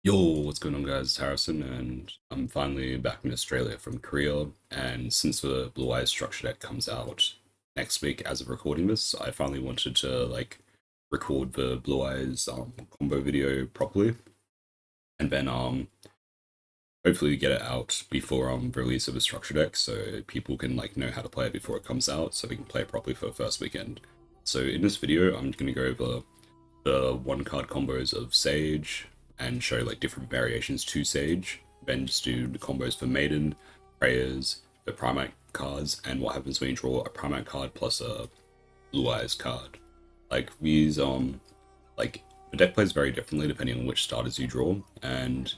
Yo, what's going on, guys? It's Harrison, and I'm finally back in Australia from Korea. And since the Blue Eyes structure deck comes out next week, as of recording this, I finally wanted to record the Blue Eyes combo video properly, and then hopefully get it out before release of the structure deck, so people can know how to play it before it comes out, so we can play it properly for the first weekend. So in this video, I'm gonna go over the one card combos of Sage and show different variations to Sage, then just do the combos for Maiden, Prayers, the Primate cards, and what happens when you draw a Primate card plus a Blue Eyes card. These the deck plays very differently depending on which starters you draw, and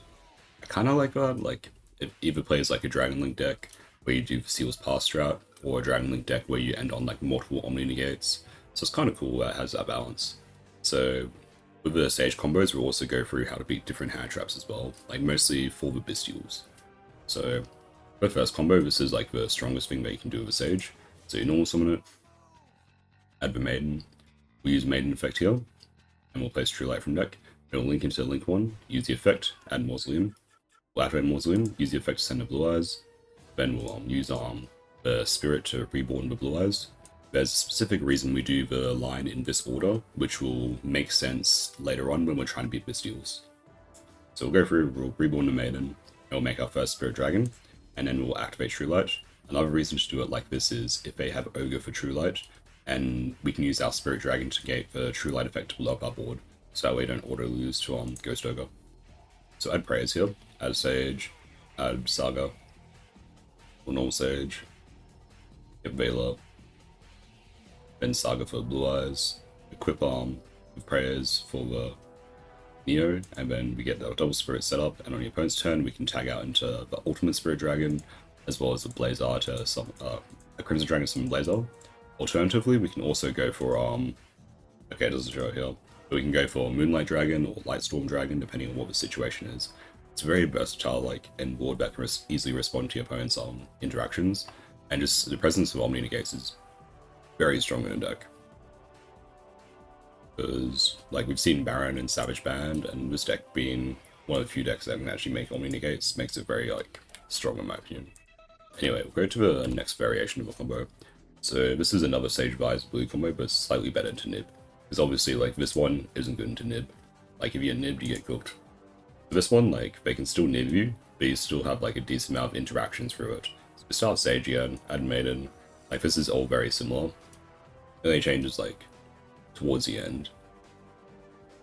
I kinda like that. It either plays like a Dragon Link deck where you do Seal's Pass Strat, or a Dragon Link deck where you end on multiple Omni Negates. So it's kinda cool that it has that balance. So with the Sage combos, we'll also go through how to beat different hand traps as well, mostly for the Bestials. So for the first combo, this is the strongest thing that you can do with a Sage. So you normal summon it, add the Maiden. We use Maiden effect here, and we'll place True Light from deck. It'll link into Link 1, use the effect, add Mausoleum. We'll activate Mausoleum, use the effect to send the Blue Eyes. Then we'll use the Spirit to reborn the Blue Eyes. There's a specific reason we do the line in this order, which will make sense later on when we're trying to beat Bestials. So we'll go through, we'll reborn the Maiden, and we'll make our first Spirit Dragon, and then we'll activate True Light. Another reason to do it like this is if they have Ogre for True Light, and we can use our Spirit Dragon to gate the True Light effect to blow up our board, so that way we don't auto lose to Ghost Ogre. So add Prayers here, add Sage, add Saga, or normal Sage, get Vela, then Saga for Blue Eyes, equip with Prayers for the Neo, and then we get the double Spirit set up, and on your opponent's turn we can tag out into the Ultimate Spirit Dragon, as well as the Blazer to some a Crimson Dragon to summon Blazer. Alternatively, we can also go for okay, it doesn't show it here, but we can go for Moonlight Dragon or Lightstorm Dragon, depending on what the situation is. It's very versatile, and board that can easily respond to your opponent's interactions, and just the presence of Omni Negates is very strong in the deck. Because we've seen Baron and Savage Band, and this deck being one of the few decks that can actually make Omni Negates makes it very strong in my opinion. Anyway, we'll go to the next variation of a combo. So this is another Sage Vise Blue combo, but slightly better into Nib. Because obviously this one isn't good into Nib. If you're nibbed, you get cooked. For this one, they can still nib you, but you still have a decent amount of interactions through it. So we start Sage again, add Maiden. This is all very similar. It only changes towards the end.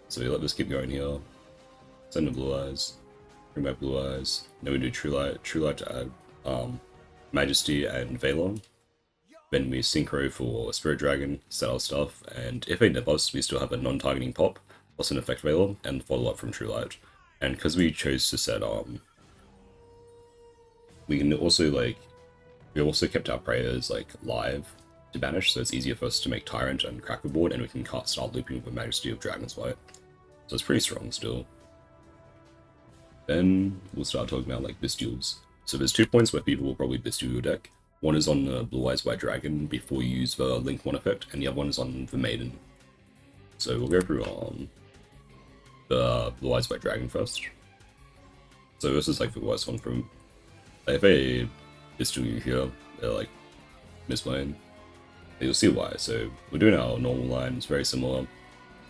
So we let this keep going here. Send the Blue Eyes. Bring back Blue Eyes. Then we do True Light to add Majesty and Valor. Then we Synchro for Spirit Dragon, set our stuff, and if they nip us, we still have a non-targeting pop, plus an effect Valor, and follow up from True Light. And because we chose to set we can also we also kept our prayers live to banish, so it's easier for us to make Tyrant and crack the board, and we can start looping with the Majesty of Dragon's White. So it's pretty strong still. Then we'll start talking about Bestials. So there's 2 points where people will probably Bestial your deck. One is on the Blue Eyes White Dragon before you use the Link 1 effect, and the other one is on the Maiden. So we'll go through the Blue Eyes White Dragon first. So this is the worst one from. If they Bestial you here, they're misplaying. You'll see why. So we're doing our normal line, it's very similar.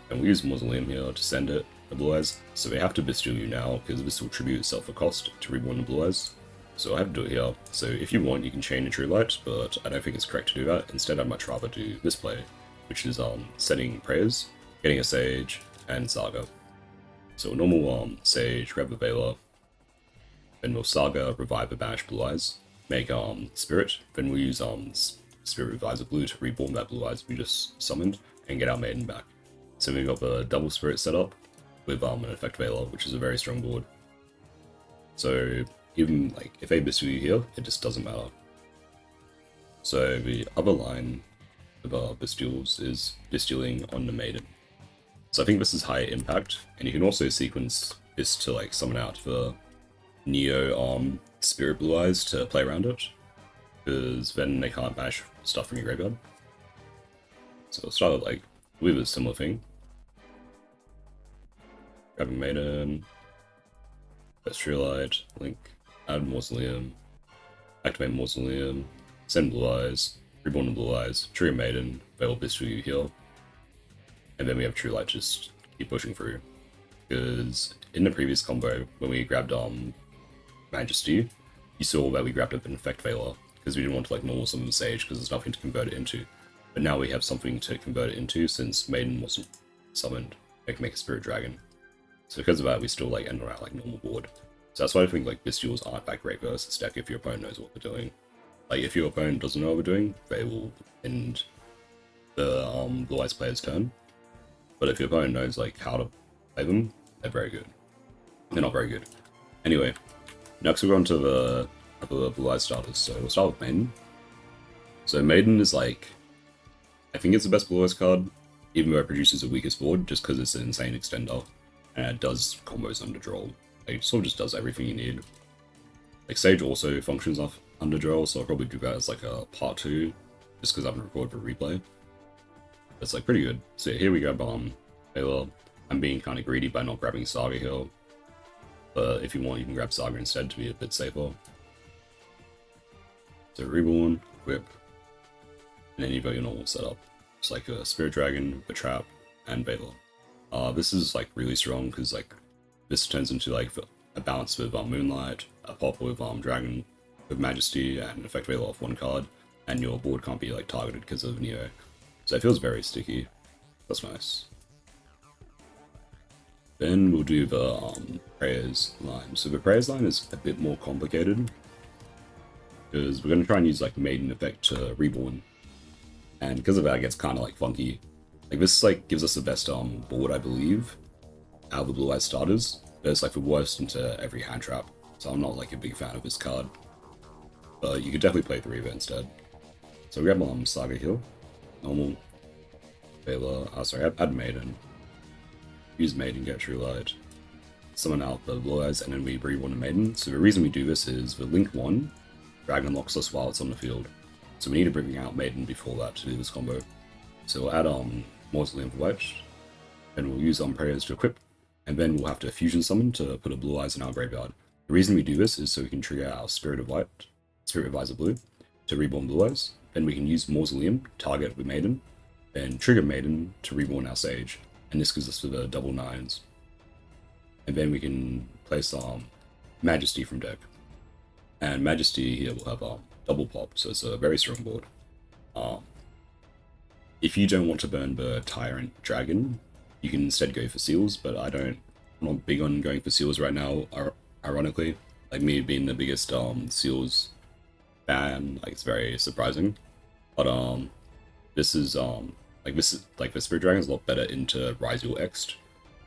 And we use Mausoleum here to send it, the Blue Eyes. So we have to Bestial you now, because this will tribute itself a cost to reborn the Blue Eyes. So I have to do it here. So if you want, you can chain a True Light, but I don't think it's correct to do that. Instead, I'd much rather do this play, which is setting Prayers, getting a Sage, and Saga. So normal Sage, grab the Vela, then we'll Saga, revive the banished Blue Eyes, make Spirit, then we'll use Spirit Reviser Blue to reborn that Blue Eyes we just summoned, and get our Maiden back. So we've got the double Spirit set up with an effect Vela, which is a very strong board. So even if they Bestial you here, it just doesn't matter. So the other line of Bestials is Bestialing on the Maiden. So I think this is high impact, and you can also sequence this to summon out the Neo Spirit Blue Eyes to play around it, because then they can't banish stuff from your graveyard. So I'll start with a similar thing. Grabbing Maiden, First Tree Light, Link, add Mausoleum, activate Mausoleum, send Blue Eyes, Reborn in Blue Eyes, Trigger Maiden, Veil Bestial you heal, and then we have True Light just keep pushing through. Because in the previous combo, when we grabbed Majesty, you saw that we grabbed up an Effect Veiler, because we didn't want to like normal summon Sage, because there's nothing to convert it into. But now we have something to convert it into, since Maiden wasn't summoned. They can make a Spirit Dragon. So because of that, we still like end around like normal board. So that's why I think like Bestials aren't that great versus this deck if your opponent knows what they're doing. Like if your opponent doesn't know what they're doing, they will end the Blue Eyes player's turn. But if your opponent knows like how to play them, they're very good. They're not very good. Anyway, next we're on to the Blue Eyes starters. So we'll start with Maiden. So Maiden is like, I think it's the best Blue Eyes card, even though it produces the weakest board, just because it's an insane extender. And it does combos under draw. Like, it sort of just does everything you need. Like, Sage also functions off under draw, so I'll probably do that as like a part 2, just because I haven't recorded for replay. It's like pretty good. So here we grab Veiler. I'm being kind of greedy by not grabbing Saga here. But if you want, you can grab Saga instead to be a bit safer. So Reborn, Whip, and then you've got your normal setup. It's like a Spirit Dragon, a Trap, and Veiler. This is like really strong because like this turns into like a balance with Moonlight, a pop with Dragon, with Majesty, and Effect Veiler off one card, and your board can't be like targeted because of Neo. So it feels very sticky. That's nice. Then we'll do the Prayers line. So the Prayers line is a bit more complicated because we're going to try and use like Maiden effect to Reborn, and because of that, it gets kind of like funky. Like this like gives us the best board, I believe, out of the Blue Eyes starters, but it's like the worst into every hand trap, so I'm not like a big fan of this card. But you could definitely play 3 of it instead. So we grab Saga here, normal, Veiler, sorry, add Maiden, use Maiden, get True Light, summon out the Blue Eyes, and then we Reborn a Maiden. So the reason we do this is with Link 1, Dragon unlocks us while it's on the field. So we need to bring out Maiden before that to do this combo. So we'll add Mausoleum of White, and we'll use Prayers to equip, and then we'll have to fusion summon to put a Blue Eyes in our graveyard. The reason we do this is so we can trigger our Spirit of White, Spirit Advisor Blue, to Reborn Blue Eyes. Then we can use Mausoleum, target with Maiden, then trigger Maiden to Reborn our Sage, and this gives us the double 9s. And then we can place Majesty from deck. And Majesty here will have double pop, so it's a very strong board. If you don't want to burn the Tyrant Dragon, you can instead go for Seals, but I'm not big on going for Seals right now, ironically. Like me being the biggest Seals fan, like it's very surprising. But this is the Spirit Dragon is a lot better into Ryzeal Ext,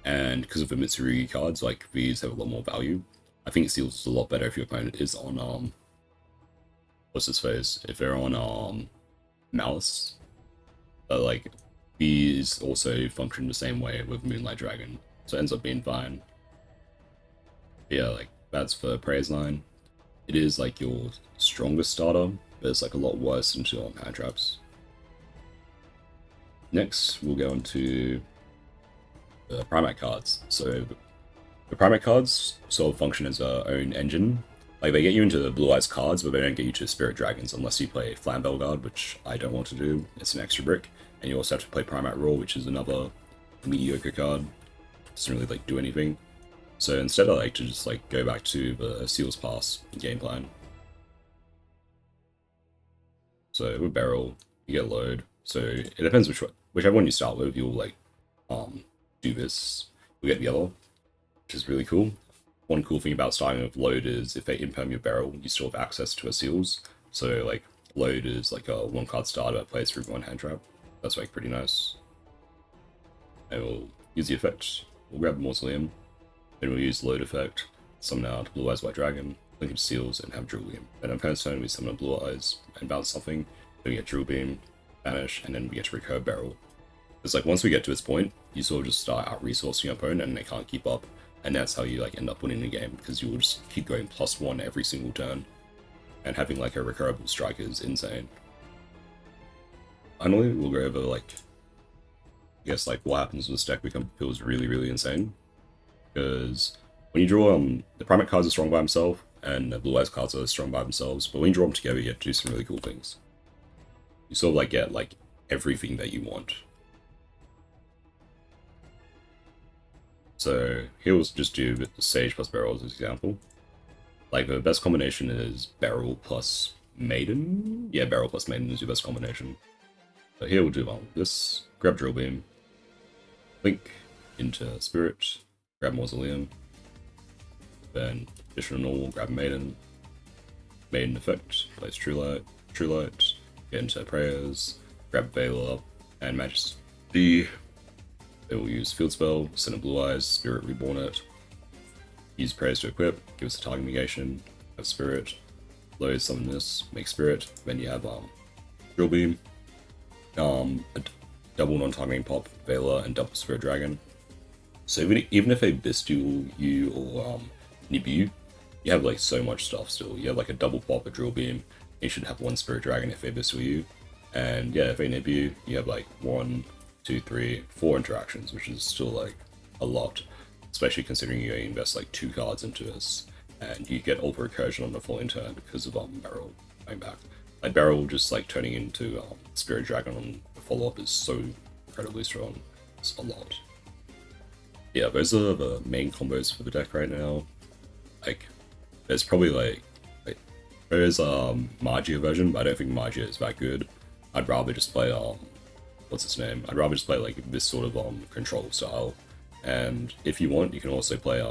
and because of the Mitsurugi cards, like these have a lot more value. I think Seals is a lot better if your opponent is on what's his face? If they're on Malice. But like these also function the same way with Moonlight Dragon, so it ends up being fine. But yeah, like that's for Praise line. It is like your strongest starter, but it's like a lot worse into hand traps. Next, we'll go into the Primate cards. So the Primate cards sort of function as their own engine. Like they get you into the Blue Eyes cards, but they don't get you to Spirit Dragons unless you play Flambeau Guard, which I don't want to do. It's an extra brick, and you also have to play Primate Roar, which is another mediocre card. It doesn't really like do anything. So instead, I like to just like go back to the Seals Pass game plan. So with Barrel, you get Load. So it depends whichever one you start with, you'll like do this. You'll get the other, which is really cool. One cool thing about starting with Load is if they imperm your Barrel, you still have access to a Seals. So like Load is like a 1-card starter that plays through 1 hand trap. That's like pretty nice. And we'll use the effect. We'll grab Mausoleum. Then we'll use Load effect, summon out Blue Eyes White Dragon, link into Seals, and have Drill Beam. Then on opponent's turn, we summon a Blue Eyes and bounce something. Then we get Drill Beam, Banish, and then we get to recurve Barrel. It's like once we get to this point, you sort of just start out resourcing your opponent and they can't keep up. And that's how you like end up winning the game, because you will just keep going +1 every single turn. And having like a recurable strike is insane. Finally, we'll go over like, I guess like what happens when this deck feels really, really insane. Because when you draw the primate cards are strong by themselves, and the blue eyes cards are strong by themselves. But when you draw them together, you have to do some really cool things. You sort of like get like everything that you want. So here we'll just do Sage plus Beryl as an example. Like the best combination is Beryl plus Maiden. Yeah, Beryl plus Maiden is your best combination. So here we'll do this. Grab Drill Beam. Link into Spirit. Grab Mausoleum. Then additional normal, grab Maiden. Maiden effect, place True Light, get into Prayers, grab Veiler and Majesty. Then we'll use Field Spell, send a Blue Eyes, Spirit Reborn it. Use Prayers to equip, give us a target negation, have Spirit, load summon this, make Spirit, then you have Drill Beam, a double non-targeting pop, Veiler, and double Spirit Dragon. So even if they Bestial you or Nibiru, you have like so much stuff still. You have like a double pop, a Drill Beam, you should have one Spirit Dragon if they Bestial you. And yeah, if they Nibiru, you have like 1, 2, 3, 4 interactions, which is still like a lot. Especially considering you invest like 2 cards into this, and you get over recursion on the following turn because of Beryl going back. Like Beryl just like turning into Spirit Dragon on the follow-up is so incredibly strong. It's a lot. Yeah, those are the main combos for the deck right now. Like, there's probably like there's Magia version, but I don't think Magia is that good. I'd rather just play what's its name? I'd rather just play like this sort of control style. And if you want, you can also play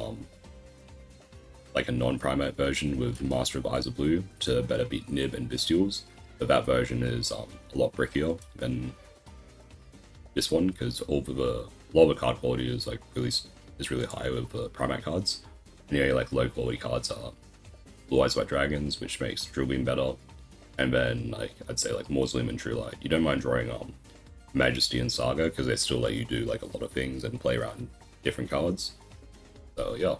like a non-primate version with Master of Eyes of Blue to better beat Nib and Bestials. But that version is a lot brickier than this one because a lot of the card quality is like really high with the primate cards. And yeah, like low quality cards are Blue Eyes White Dragons, which makes Drill Beam better. And then like I'd say like Mausoleum and True Light. You don't mind drawing Majesty and Saga because they still let you do like a lot of things and play around different cards. So yeah,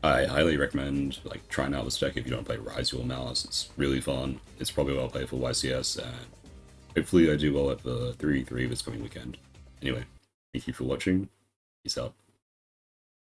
I highly recommend like trying out this deck if you don't play Rise Your Mouse. It's really fun. It's probably well played for YCS, and hopefully I do well at the 3-3 this coming weekend. Anyway, thank you for watching. Peace out.